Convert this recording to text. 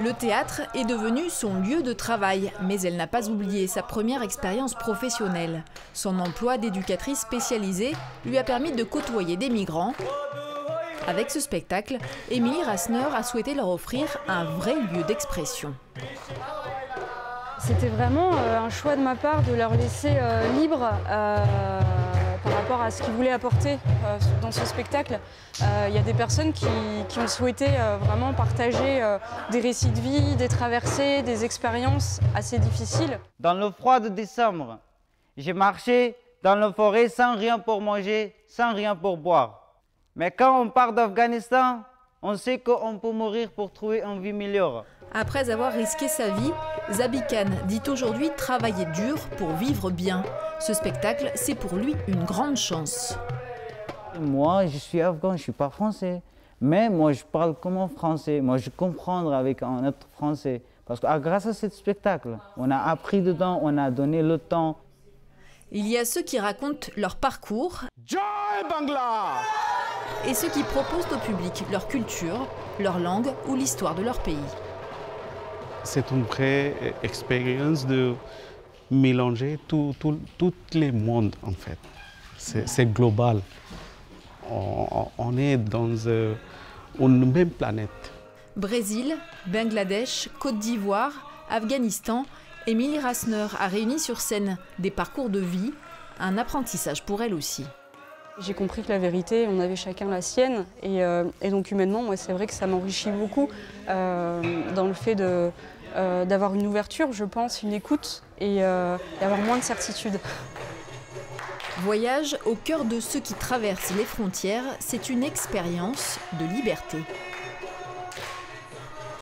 Le théâtre est devenu son lieu de travail, mais elle n'a pas oublié sa première expérience professionnelle. Son emploi d'éducatrice spécialisée lui a permis de côtoyer des migrants. Avec ce spectacle, Émilie Rasseneur a souhaité leur offrir un vrai lieu d'expression. C'était vraiment un choix de ma part de leur laisser libre par rapport à ce qu'ils voulaient apporter dans ce spectacle. Il y a des personnes qui ont souhaité vraiment partager des récits de vie, des traversées, des expériences assez difficiles. Dans le froid de décembre, j'ai marché dans la forêt sans rien pour manger, sans rien pour boire. Mais quand on part d'Afghanistan, on sait qu'on peut mourir pour trouver une vie meilleure. Après avoir risqué sa vie, Zabi Khan dit aujourd'hui travailler dur pour vivre bien. Ce spectacle, c'est pour lui une grande chance. Moi, je suis afghan, je ne suis pas français. Mais moi, je parle comme un français. Moi, je comprends avec un autre français. Parce que grâce à ce spectacle, on a appris dedans, on a donné le temps. Il y a ceux qui racontent leur parcours. Joy Bangla! Et ceux qui proposent au public leur culture, leur langue ou l'histoire de leur pays. C'est une vraie expérience de mélanger tous les mondes, en fait. C'est global. On est dans une même planète. Brésil, Bangladesh, Côte d'Ivoire, Afghanistan, Émilie Rasseneur a réuni sur scène des parcours de vie, un apprentissage pour elle aussi. J'ai compris que la vérité, on avait chacun la sienne. Et donc humainement, moi, c'est vrai que ça m'enrichit beaucoup dans le fait d'avoir une ouverture, je pense, une écoute et avoir moins de certitude. Voyage au cœur de ceux qui traversent les frontières, c'est une expérience de liberté.